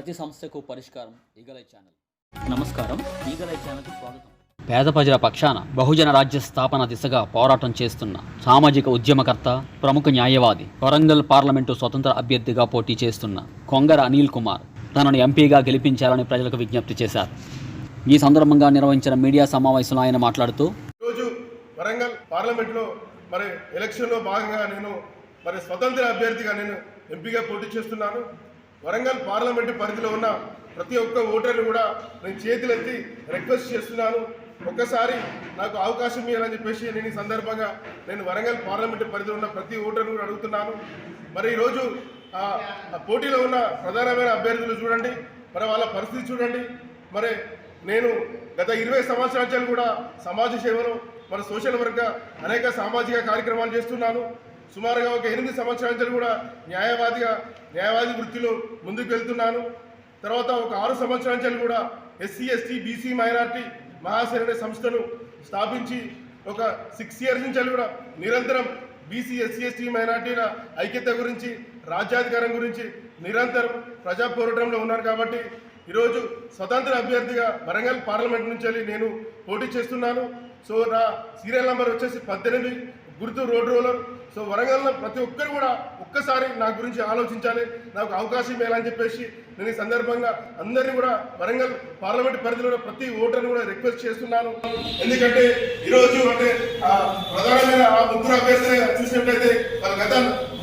ప్రతి సమస్యకు పరిష్కారం ఈగలై ఛానల్. నమస్కారం, ఈగలై ఛానల్కి స్వాగతం. పేద ప్రజల పక్షాన బహుజన రాజ్య స్థాపన దిశగా పోరాటం చేస్తున్న సామాజిక ఉద్యమకర్త, ప్రముఖ న్యాయవాది, వరంగల్ పార్లమెంటు స్వతంత్ర అభ్యర్థిగా పోటీ చేస్తున్న కొంగర అనిల్ కుమార్ తనను ఎంపీగా గెలిపించాలని ప్రజలకు విజ్ఞప్తి చేశారు. ఈ సందర్భంగా నిర్వహించిన మీడియా సమావేశంలో ఆయన మాట్లాడుతూ, ఈరోజు వరంగల్ పార్లమెంట్లో ఎలక్షన్లో భాగంగా నేను స్వతంత్ర అభ్యర్థిగా నేను ఎంపీగా పోటీ చేస్తున్నాను. వరంగల్ పార్లమెంటు పరిధిలో ఉన్న ప్రతి ఒక్క ఓటర్లు కూడా నేను చేతులెత్తి రిక్వెస్ట్ చేస్తున్నాను, ఒక్కసారి నాకు అవకాశం ఇవ్వాలని చెప్పేసి నేను ఈ సందర్భంగా నేను వరంగల్ పార్లమెంటు పరిధిలో ఉన్న ప్రతి ఓటర్ను కూడా అడుగుతున్నాను. ఈరోజు పోటీలో ఉన్న ప్రధానమైన అభ్యర్థులు చూడండి, వాళ్ళ పరిస్థితి చూడండి. నేను గత 20 సంవత్సరాలు కూడా సమాజ సేవలో సోషల్ వర్క్గా అనేక సామాజిక కార్యక్రమాలు చేస్తున్నాను. సుమారుగా ఒక 8 సంవత్సరాలు కూడా న్యాయవాది వృత్తిలో ముందుకు వెళ్తున్నాను. తర్వాత ఒక 6 సంవత్సరాలు కూడా SC, ST, BC, minority Mahasena అనే సంస్థను స్థాపించి ఒక 6 ఇయర్స్ నుంచి కూడా నిరంతరం బీసీ, ఎస్సీ, ఎస్టీ, మైనార్టీల ఐక్యత గురించి, రాజ్యాధికారం గురించి నిరంతరం ప్రజా పోరాటంలో ఉన్నారు. కాబట్టి ఈరోజు స్వతంత్ర అభ్యర్థిగా వరంగల్ పార్లమెంట్ నుంచి వెళ్ళి నేను పోటీ చేస్తున్నాను. నా సీరియల్ నెంబర్ వచ్చేసి 18, గుర్తు రోడ్ రోలర్. వరంగల్లో ప్రతి ఒక్కరు కూడా ఒక్కసారి నా గురించి ఆలోచించాలి, నాకు అవకాశం ఇవ్వాలని చెప్పేసి నేను ఈ సందర్భంగా అందరినీ కూడా వరంగల్ పార్లమెంట్ పరిధిలో ప్రతి ఓటర్ని కూడా రిక్వెస్ట్ చేస్తున్నాను. ఎందుకంటే ఈరోజు ప్రధానమైన ఆ ముగ్గురు అభ్యర్థులు చూసినట్లయితే గత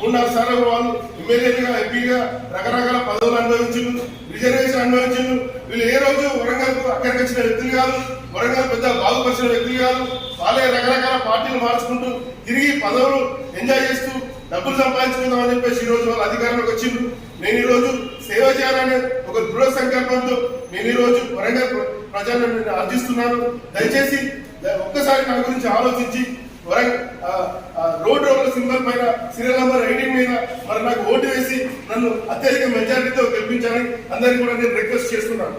3-4 సార్లు వాళ్ళు ఎమ్మెల్యేగా, ఎంపీగా రకరకాల పదవులు అనుభవించారు, రిజర్వేషన్ అనుభవించారు. వీళ్ళు ఏ రోజు వరంగల్కు అక్కడికి వచ్చిన వ్యక్తులు కాదు, వరంగల్ పెద్ద బాగుపరిచిన వ్యక్తులు కాదు. వాళ్ళే రకరకాల పార్టీలు మార్చుకుంటూ తిరిగి పదవులు ఎంజాయ్ చేస్తూ డబ్బులు సంపాదించుకుందామని చెప్పేసి ఈరోజు వాళ్ళు అధికారంలోకి వచ్చిండ్రు. నేను ఈరోజు సేవ చేయాలనే ఒక దృఢ సంకల్పంతో నేను ఈరోజు వరంగల్ ప్రజలను అర్జిస్తున్నాను. దయచేసి ఒక్కసారి నా గురించి ఆలోచించి రోడ్ రోలర్ సింబల్ పైన సీరియల్ నెంబర్ 18 మీద నాకు ఓటు వేసి నన్ను అత్యధిక మెజారిటీతో గెలిపించాలని అందరికీ కూడా నేను రిక్వెస్ట్ చేస్తున్నాను.